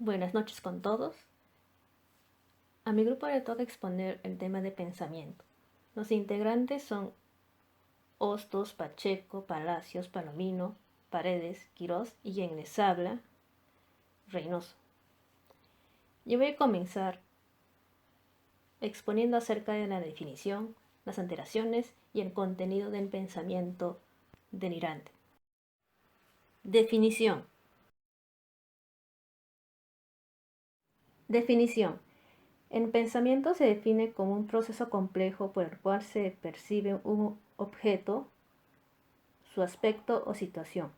Buenas noches con todos. A mi grupo le toca exponer el tema de pensamiento. Los integrantes son Hostos, Pacheco, Palacios, Palomino, Paredes, Quirós y quien les habla, Reynoso. Yo voy a comenzar exponiendo acerca de la definición, las alteraciones y el contenido del pensamiento delirante. Definición. Definición. El pensamiento se define como un proceso complejo por el cual se percibe un objeto, su aspecto o situación.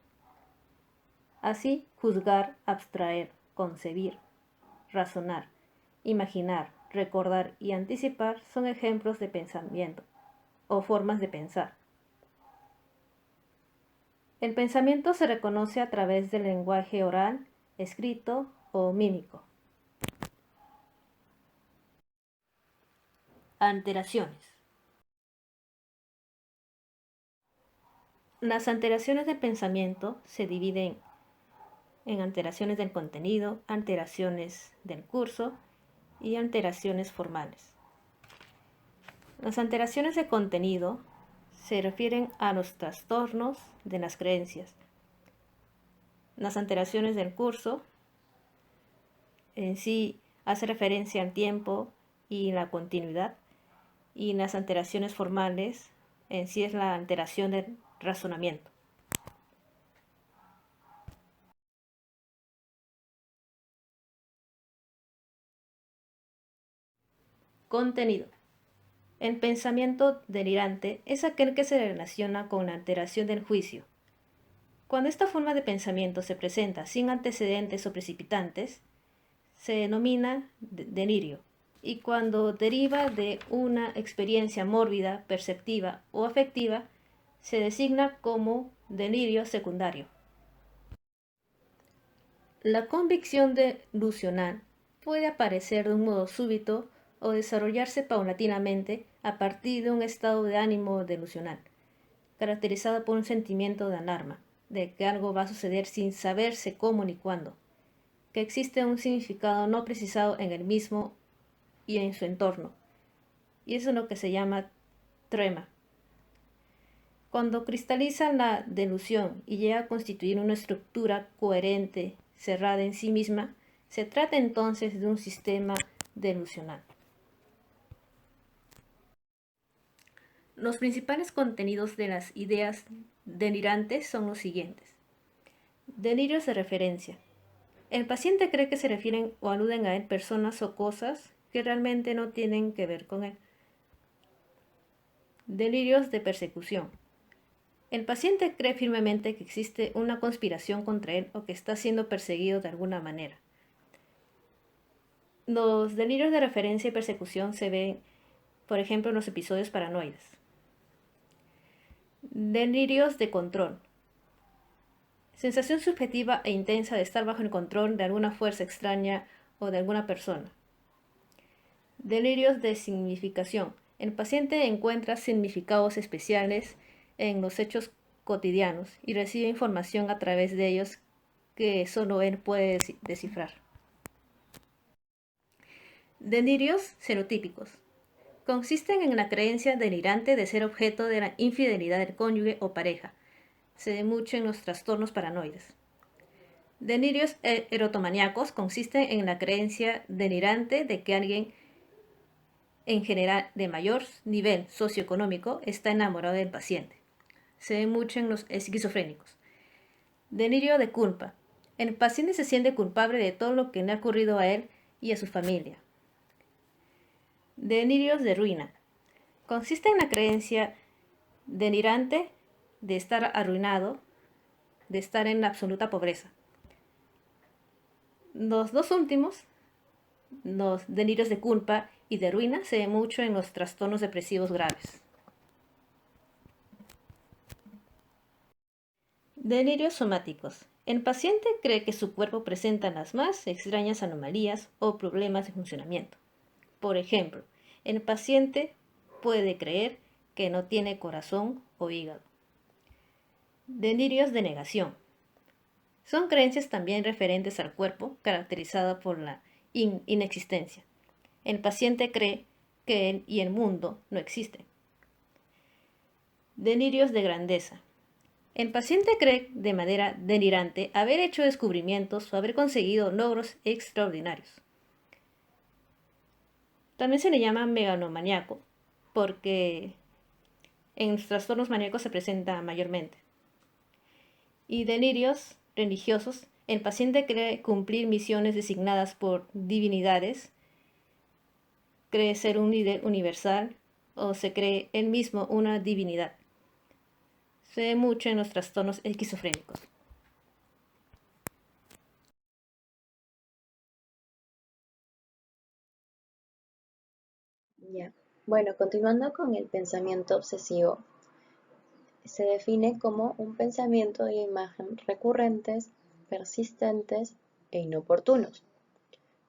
Así, juzgar, abstraer, concebir, razonar, imaginar, recordar y anticipar son ejemplos de pensamiento o formas de pensar. El pensamiento se reconoce a través del lenguaje oral, escrito o mímico. Alteraciones. Las alteraciones del pensamiento se dividen en alteraciones del contenido, alteraciones del curso y alteraciones formales. Las alteraciones de contenido se refieren a los trastornos de las creencias. Las alteraciones del curso en sí hace referencia al tiempo y la continuidad, y las alteraciones formales en sí es la alteración del razonamiento. Contenido. El pensamiento delirante es aquel que se relaciona con la alteración del juicio. Cuando esta forma de pensamiento se presenta sin antecedentes o precipitantes, se denomina delirio, y cuando deriva de una experiencia mórbida, perceptiva o afectiva, se designa como delirio secundario. La convicción delusional puede aparecer de un modo súbito o desarrollarse paulatinamente a partir de un estado de ánimo delusional, caracterizado por un sentimiento de alarma, de que algo va a suceder sin saberse cómo ni cuándo, que existe un significado no precisado en el mismo y en su entorno, y eso es lo que se llama trema. Cuando cristaliza la delusión y llega a constituir una estructura coherente, cerrada en sí misma, se trata entonces de un sistema delusional. Los principales contenidos de las ideas delirantes son los siguientes. Delirios de referencia. El paciente cree que se refieren o aluden a él personas o cosas que realmente no tienen que ver con él. Delirios de persecución. El paciente cree firmemente que existe una conspiración contra él o que está siendo perseguido de alguna manera. Los delirios de referencia y persecución se ven, por ejemplo, en los episodios paranoides. Delirios de control. Sensación subjetiva e intensa de estar bajo el control de alguna fuerza extraña o de alguna persona. Delirios de significación. El paciente encuentra significados especiales en los hechos cotidianos y recibe información a través de ellos que solo él puede descifrar. Delirios serotípicos. Consisten en la creencia delirante de ser objeto de la infidelidad del cónyuge o pareja. Se ve mucho en los trastornos paranoides. Delirios erotomaníacos consisten en la creencia delirante de que alguien, en general de mayor nivel socioeconómico, está enamorado del paciente. Se ve mucho en los esquizofrénicos. Delirio de culpa. El paciente se siente culpable de todo lo que le ha ocurrido a él y a su familia. Delirios de ruina. Consiste en la creencia delirante de estar arruinado, de estar en la absoluta pobreza. Los dos últimos, los delirios de culpa y de ruina, se ven mucho en los trastornos depresivos graves. Delirios somáticos. El paciente cree que su cuerpo presenta las más extrañas anomalías o problemas de funcionamiento. Por ejemplo, el paciente puede creer que no tiene corazón o hígado. Delirios de negación. Son creencias también referentes al cuerpo, caracterizada por la inexistencia. El paciente cree que él y el mundo no existen. Delirios de grandeza. El paciente cree de manera delirante haber hecho descubrimientos o haber conseguido logros extraordinarios. También se le llama megalomaniaco, porque en los trastornos maníacos se presenta mayormente. Y delirios religiosos. El paciente cree cumplir misiones designadas por divinidades, cree ser un líder universal o se cree él mismo una divinidad. Se ve mucho en los trastornos esquizofrénicos. Ya. Bueno, continuando con el pensamiento obsesivo, se define como un pensamiento de imagen recurrentes, persistentes e inoportunos,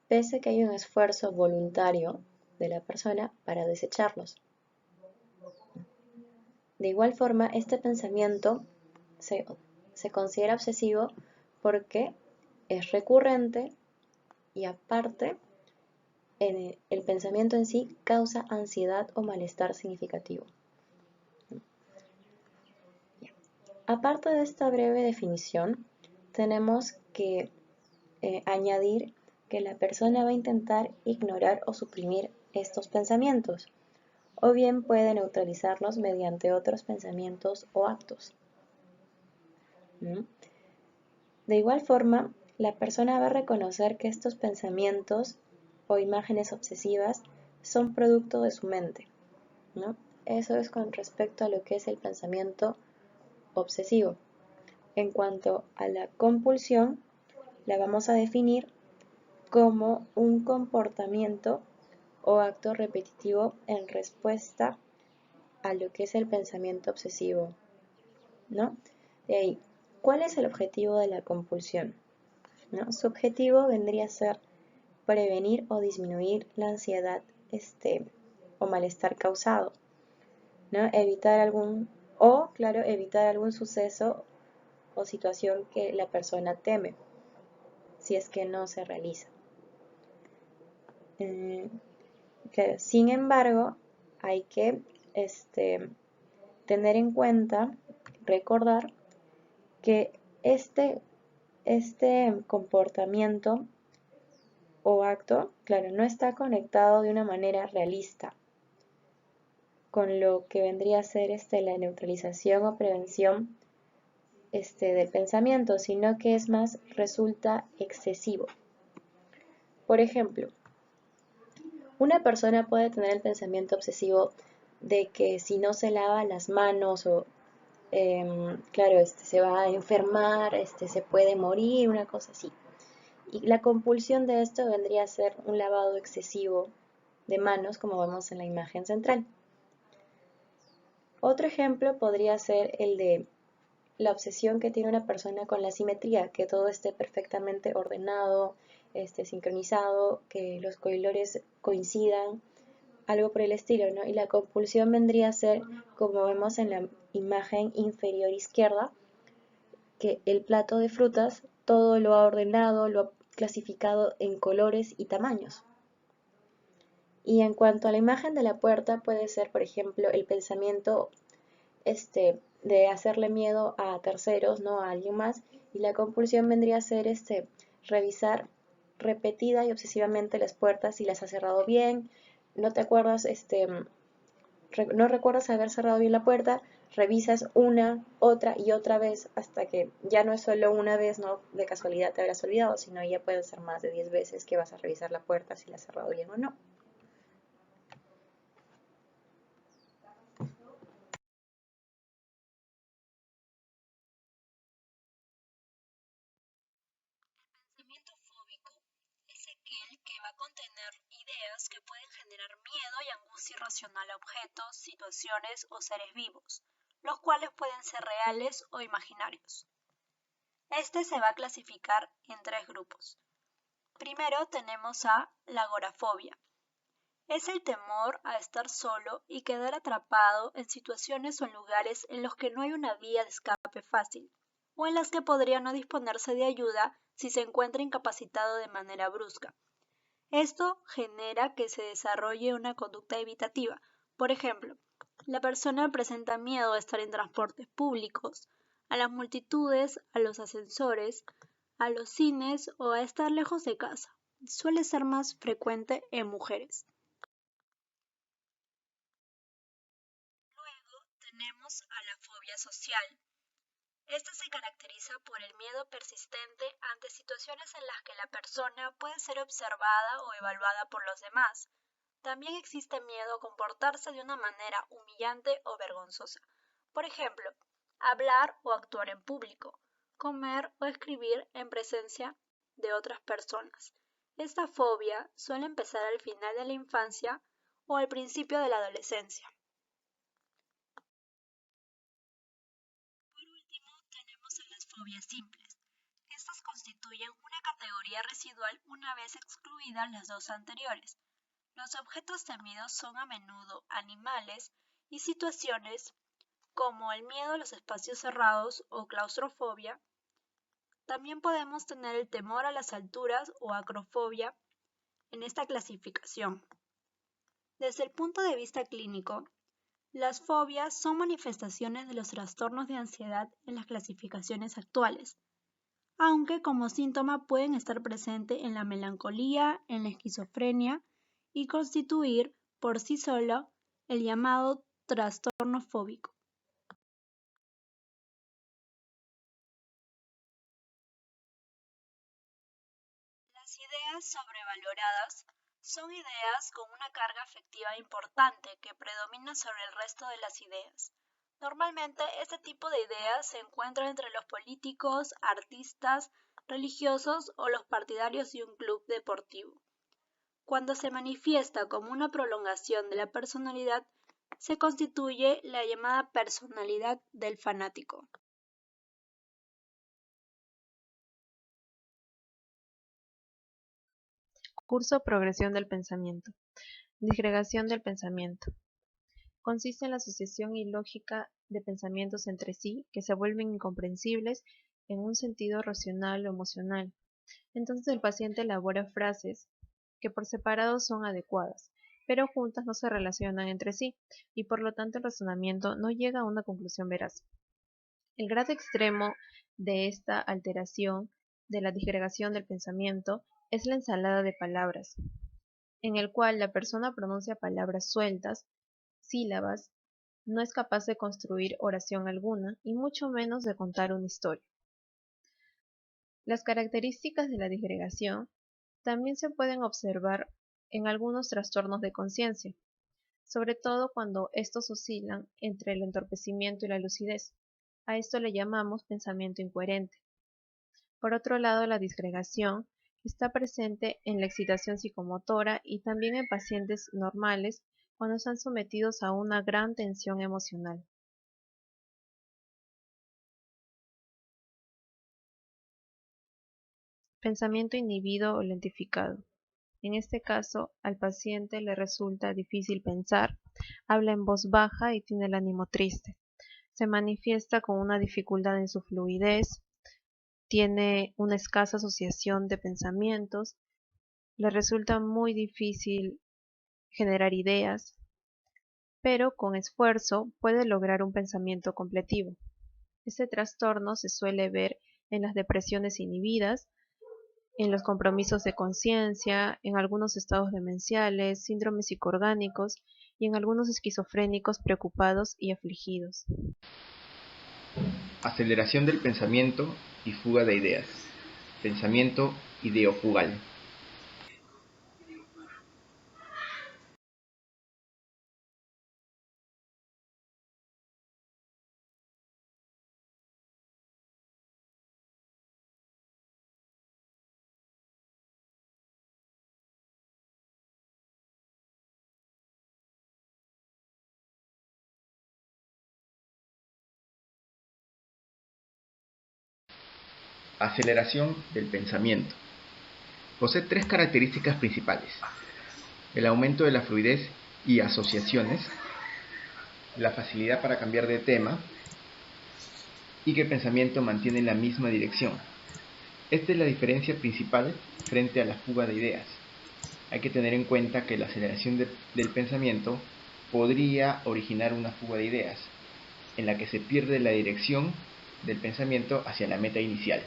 pese a que hay un esfuerzo voluntario de la persona para desecharlos. De igual forma, este pensamiento se considera obsesivo porque es recurrente y aparte el pensamiento en sí causa ansiedad o malestar significativo. Aparte de esta breve definición, tenemos que añadir que la persona va a intentar ignorar o suprimir estos pensamientos, o bien puede neutralizarlos mediante otros pensamientos o actos. ¿Mm? De igual forma, la persona va a reconocer que estos pensamientos o imágenes obsesivas son producto de su mente, ¿no? Eso es con respecto a lo que es el pensamiento obsesivo. En cuanto a la compulsión, la vamos a definir como un comportamiento o acto repetitivo en respuesta a lo que es el pensamiento obsesivo, ¿no? De ahí, ¿cuál es el objetivo de la compulsión? ¿No? Su objetivo vendría a ser prevenir o disminuir la ansiedad o malestar causado, ¿no? Evitar algún suceso o situación que la persona teme, si es que no se realiza. Claro, sin embargo, hay que tener en cuenta, recordar que este comportamiento o acto, claro, no está conectado de una manera realista con lo que vendría a ser la neutralización o prevención del pensamiento, sino que es más, resulta excesivo. Por ejemplo, una persona puede tener el pensamiento obsesivo de que si no se lava las manos o, claro, se va a enfermar, se puede morir, una cosa así. Y la compulsión de esto vendría a ser un lavado excesivo de manos, como vemos en la imagen central. Otro ejemplo podría ser el de la obsesión que tiene una persona con la simetría, que todo esté perfectamente ordenado, sincronizado, que los colores coincidan, algo por el estilo, ¿no? Y la compulsión vendría a ser, como vemos en la imagen inferior izquierda, que el plato de frutas todo lo ha ordenado, lo ha clasificado en colores y tamaños. Y en cuanto a la imagen de la puerta, puede ser, por ejemplo, el pensamiento de hacerle miedo a terceros, ¿no? A alguien más, y la compulsión vendría a ser revisar repetida y obsesivamente las puertas si las ha cerrado bien, no te acuerdas, no recuerdas haber cerrado bien la puerta, revisas una, otra y otra vez hasta que ya no es solo una vez, no de casualidad te habrás olvidado, sino ya puede ser más de 10 veces que vas a revisar la puerta si la has cerrado bien o no. Pensamiento fóbico es aquel que va a contener ideas que pueden generar miedo y angustia irracional a objetos, situaciones o seres vivos, los cuales pueden ser reales o imaginarios. Este se va a clasificar en tres grupos. Primero tenemos a la agorafobia. Es el temor a estar solo y quedar atrapado en situaciones o en lugares en los que no hay una vía de escape fácil. o en las que podría no disponerse de ayuda si se encuentra incapacitado de manera brusca. Esto genera que se desarrolle una conducta evitativa. Por ejemplo, la persona presenta miedo a estar en transportes públicos, a las multitudes, a los ascensores, a los cines o a estar lejos de casa. Suele ser más frecuente en mujeres. Luego tenemos a la fobia social. Esta se caracteriza por el miedo persistente ante situaciones en las que la persona puede ser observada o evaluada por los demás. También existe miedo a comportarse de una manera humillante o vergonzosa. Por ejemplo, hablar o actuar en público, comer o escribir en presencia de otras personas. Esta fobia suele empezar al final de la infancia o al principio de la adolescencia. Por último, tenemos a las fobias simples. Estas constituyen una categoría residual una vez excluidas las dos anteriores. Los objetos temidos son a menudo animales y situaciones como el miedo a los espacios cerrados o claustrofobia. También podemos tener el temor a las alturas o acrofobia en esta clasificación. Desde el punto de vista clínico, las fobias son manifestaciones de los trastornos de ansiedad en las clasificaciones actuales, aunque como síntoma pueden estar presentes en la melancolía, en la esquizofrenia y constituir por sí solo el llamado trastorno fóbico. Las ideas sobrevaloradas son ideas con una carga afectiva importante que predomina sobre el resto de las ideas. Normalmente este tipo de ideas se encuentra entre los políticos, artistas, religiosos o los partidarios de un club deportivo. Cuando se manifiesta como una prolongación de la personalidad, se constituye la llamada personalidad del fanático. Curso Progresión del pensamiento. Disgregación del pensamiento. Consiste en la asociación ilógica de pensamientos entre sí que se vuelven incomprensibles en un sentido racional o emocional. Entonces el paciente elabora frases que por separado son adecuadas, pero juntas no se relacionan entre sí, y por lo tanto el razonamiento no llega a una conclusión veraz. El grado extremo de esta alteración de la disgregación del pensamiento es la ensalada de palabras, en el cual la persona pronuncia palabras sueltas, sílabas, no es capaz de construir oración alguna y mucho menos de contar una historia. Las características de la disgregación también se pueden observar en algunos trastornos de conciencia, sobre todo cuando estos oscilan entre el entorpecimiento y la lucidez. A esto le llamamos pensamiento incoherente. Por otro lado, la disgregación está presente en la excitación psicomotora y también en pacientes normales cuando están sometidos a una gran tensión emocional. Pensamiento inhibido o lentificado. En este caso, al paciente le resulta difícil pensar, habla en voz baja y tiene el ánimo triste. Se manifiesta con una dificultad en su fluidez, tiene una escasa asociación de pensamientos, le resulta muy difícil generar ideas, pero con esfuerzo puede lograr un pensamiento completivo. Este trastorno se suele ver en las depresiones inhibidas, en los compromisos de conciencia, en algunos estados demenciales, síndromes psicoorgánicos y en algunos esquizofrénicos preocupados y afligidos. Aceleración del pensamiento y fuga de ideas. Pensamiento ideofugal. Aceleración del pensamiento. Posee tres características principales: el aumento de la fluidez y asociaciones, la facilidad para cambiar de tema y que el pensamiento mantiene la misma dirección. Esta es la diferencia principal frente a la fuga de ideas. Hay que tener en cuenta que la aceleración del pensamiento podría originar una fuga de ideas, en la que se pierde la dirección del pensamiento hacia la meta inicial.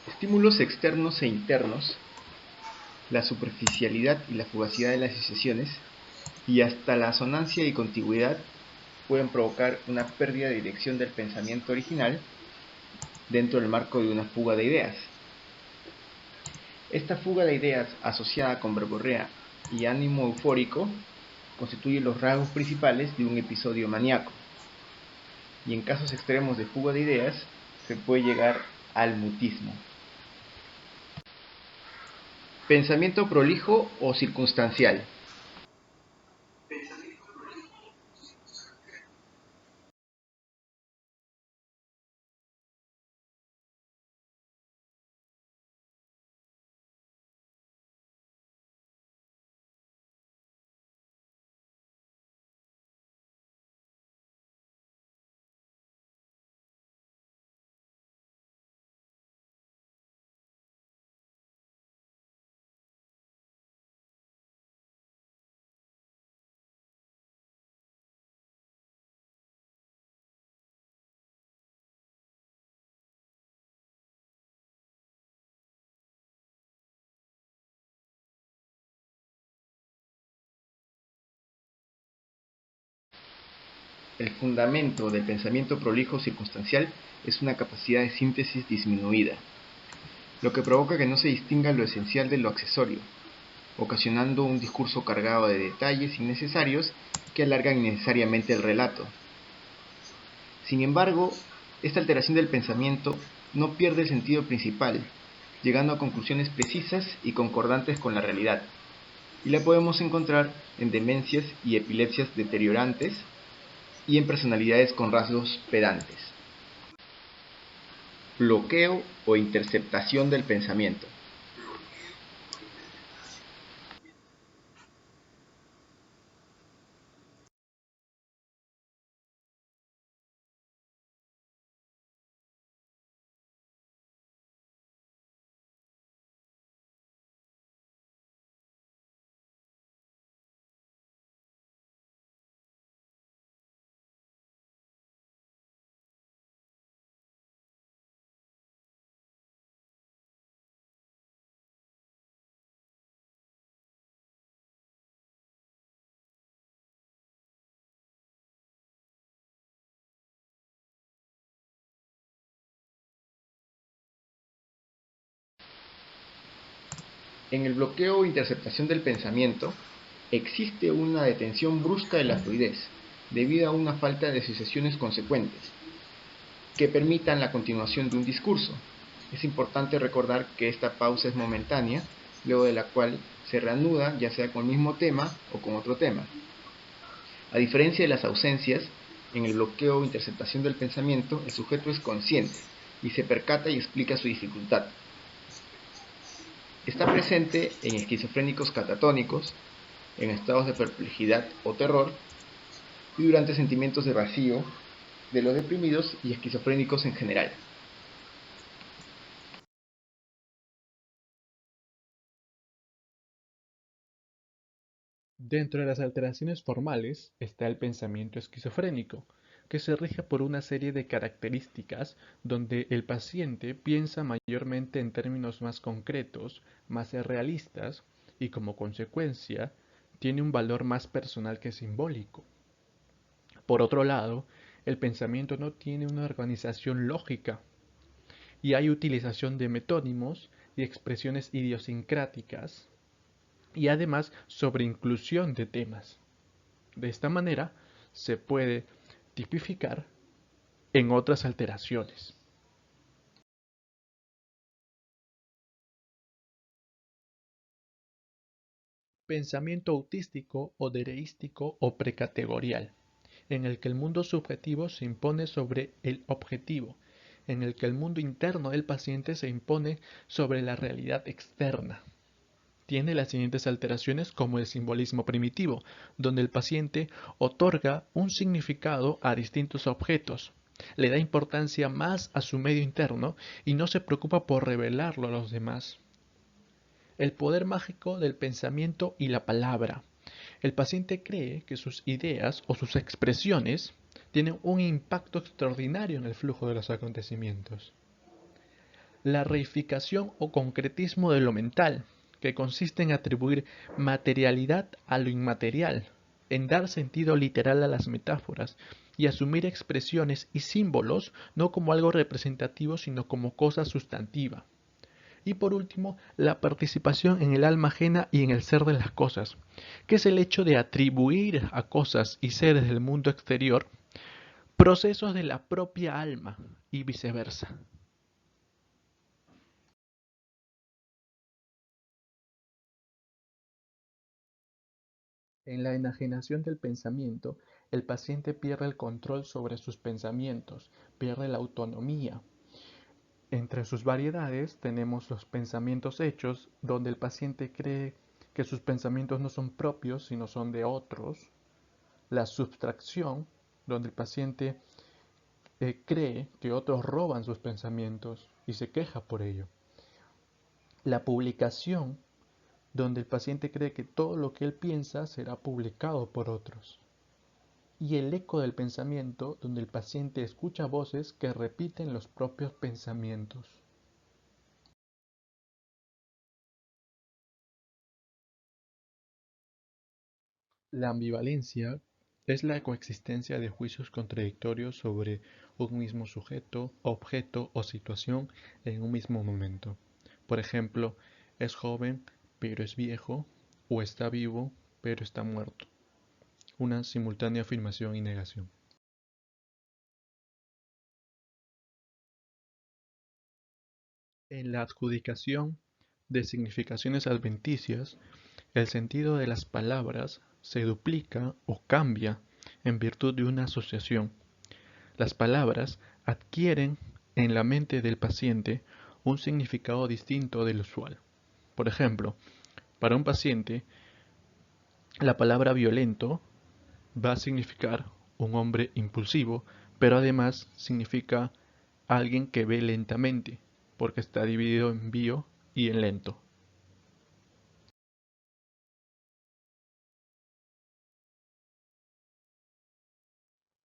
Estímulos externos e internos, la superficialidad y la fugacidad de las asociaciones, y hasta la asonancia y contigüidad pueden provocar una pérdida de dirección del pensamiento original dentro del marco de una fuga de ideas. Esta fuga de ideas asociada con verborrea y ánimo eufórico constituye los rasgos principales de un episodio maníaco. Y en casos extremos de fuga de ideas se puede llegar al mutismo. Pensamiento prolijo o circunstancial. El fundamento del pensamiento prolijo o circunstancial es una capacidad de síntesis disminuida, lo que provoca que no se distinga lo esencial de lo accesorio, ocasionando un discurso cargado de detalles innecesarios que alargan innecesariamente el relato. Sin embargo, esta alteración del pensamiento no pierde el sentido principal, llegando a conclusiones precisas y concordantes con la realidad, y la podemos encontrar en demencias y epilepsias deteriorantes y en personalidades con rasgos pedantes. Bloqueo o interceptación del pensamiento. En el bloqueo o interceptación del pensamiento, existe una detención brusca de la fluidez, debido a una falta de asociaciones consecuentes, que permitan la continuación de un discurso. Es importante recordar que esta pausa es momentánea, luego de la cual se reanuda ya sea con el mismo tema o con otro tema. A diferencia de las ausencias, en el bloqueo o interceptación del pensamiento, el sujeto es consciente y se percata y explica su dificultad. Está presente en esquizofrénicos catatónicos, en estados de perplejidad o terror, y durante sentimientos de vacío de los deprimidos y esquizofrénicos en general. Dentro de las alteraciones formales está el pensamiento esquizofrénico, que se rige por una serie de características donde el paciente piensa mayormente en términos más concretos, más realistas y como consecuencia tiene un valor más personal que simbólico. Por otro lado, el pensamiento no tiene una organización lógica y hay utilización de metónimos y expresiones idiosincráticas y además sobre inclusión de temas. De esta manera se puede tipificar en otras alteraciones. Pensamiento autístico o dereístico o precategorial, en el que el mundo subjetivo se impone sobre el objetivo, en el que el mundo interno del paciente se impone sobre la realidad externa. Tiene las siguientes alteraciones como el simbolismo primitivo, donde el paciente otorga un significado a distintos objetos, le da importancia más a su medio interno y no se preocupa por revelarlo a los demás. El poder mágico del pensamiento y la palabra. El paciente cree que sus ideas o sus expresiones tienen un impacto extraordinario en el flujo de los acontecimientos. La reificación o concretismo de lo mental, que consiste en atribuir materialidad a lo inmaterial, en dar sentido literal a las metáforas y asumir expresiones y símbolos no como algo representativo sino como cosa sustantiva. Y por último, la participación en el alma ajena y en el ser de las cosas, que es el hecho de atribuir a cosas y seres del mundo exterior procesos de la propia alma y viceversa. En la enajenación del pensamiento, el paciente pierde el control sobre sus pensamientos, pierde la autonomía. Entre sus variedades tenemos los pensamientos hechos, donde el paciente cree que sus pensamientos no son propios, sino son de otros. La subtracción, donde el paciente cree que otros roban sus pensamientos y se queja por ello. La publicación, donde el paciente cree que todo lo que él piensa será publicado por otros. Y el eco del pensamiento, donde el paciente escucha voces que repiten los propios pensamientos. La ambivalencia es la coexistencia de juicios contradictorios sobre un mismo sujeto, objeto o situación en un mismo momento. Por ejemplo, es joven pero es viejo, o está vivo pero está muerto. Una simultánea afirmación y negación. En la adjudicación de significaciones adventicias, el sentido de las palabras se duplica o cambia en virtud de una asociación. Las palabras adquieren en la mente del paciente un significado distinto del usual. Por ejemplo, para un paciente, la palabra violento va a significar un hombre impulsivo, pero además significa alguien que ve lentamente, porque está dividido en bio y en lento.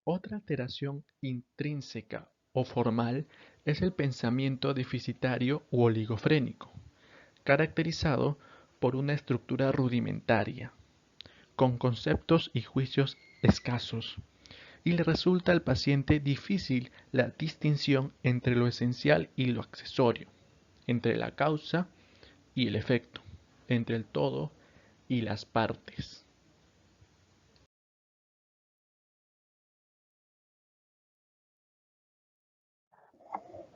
Otra alteración intrínseca o formal es el pensamiento deficitario u oligofrénico, caracterizado por una estructura rudimentaria, con conceptos y juicios escasos, y le resulta al paciente difícil la distinción entre lo esencial y lo accesorio, entre la causa y el efecto, entre el todo y las partes.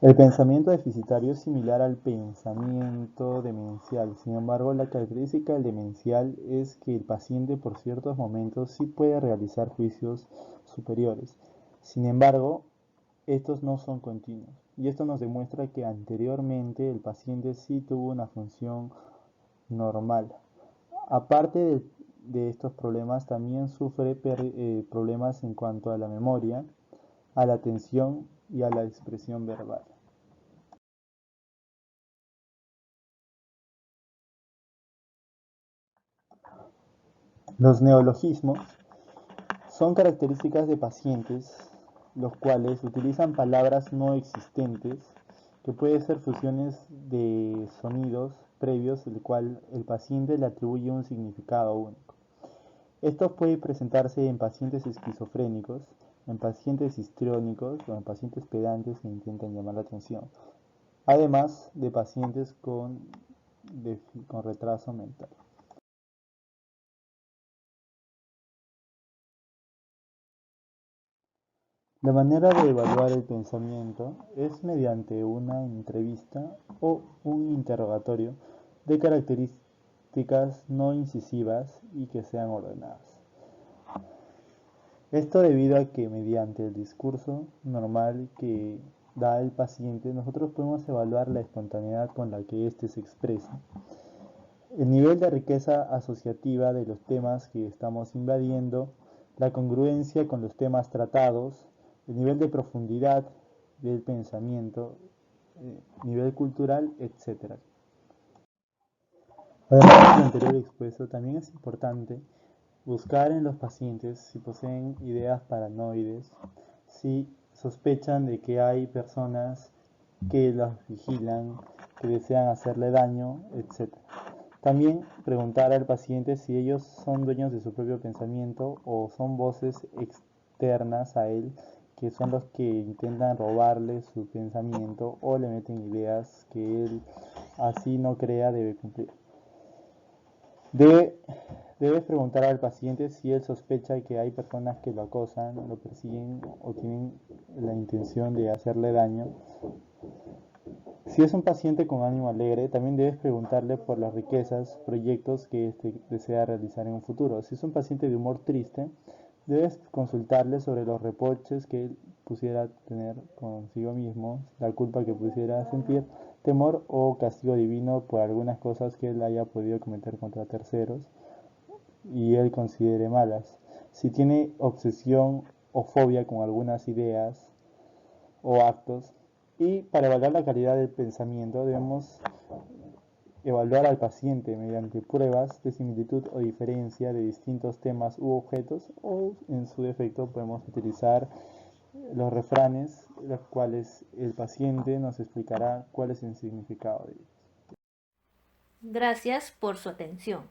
El pensamiento deficitario es similar al pensamiento demencial. Sin embargo, la característica del demencial es que el paciente por ciertos momentos sí puede realizar juicios superiores. Sin embargo, estos no son continuos. Y esto nos demuestra que anteriormente el paciente sí tuvo una función normal. Aparte de estos problemas, también sufre problemas en cuanto a la memoria, a la atención y a la expresión verbal. Los neologismos son características de pacientes los cuales utilizan palabras no existentes que pueden ser fusiones de sonidos previos el cual el paciente le atribuye un significado único. Esto puede presentarse en pacientes esquizofrénicos, en pacientes histriónicos o en pacientes pedantes que intentan llamar la atención, además de pacientes con retraso mental. La manera de evaluar el pensamiento es mediante una entrevista o un interrogatorio de características no incisivas y que sean ordenadas. Esto debido a que mediante el discurso normal que da el paciente, nosotros podemos evaluar la espontaneidad con la que éste se expresa, el nivel de riqueza asociativa de los temas que estamos invadiendo, la congruencia con los temas tratados, el nivel de profundidad del pensamiento, nivel cultural, etc. Además de lo anterior expuesto, también es importante buscar en los pacientes si poseen ideas paranoides, si sospechan de que hay personas que los vigilan, que desean hacerle daño, etc. También preguntar al paciente si ellos son dueños de su propio pensamiento o son voces externas a él que son los que intentan robarle su pensamiento o le meten ideas que él así no crea debe cumplir. Debes preguntar al paciente si él sospecha que hay personas que lo acosan, lo persiguen o tienen la intención de hacerle daño. Si es un paciente con ánimo alegre, también debes preguntarle por las riquezas, proyectos que éste desea realizar en un futuro. Si es un paciente de humor triste, debes consultarle sobre los reproches que él pudiera tener consigo mismo, la culpa que pudiera sentir, temor o castigo divino por algunas cosas que él haya podido cometer contra terceros y él considere malas. Si tiene obsesión o fobia con algunas ideas o actos. Y para evaluar la calidad del pensamiento debemos evaluar al paciente mediante pruebas de similitud o diferencia de distintos temas u objetos, o en su defecto podemos utilizar los refranes, los cuales el paciente nos explicará cuál es el significado de ellos. Gracias por su atención.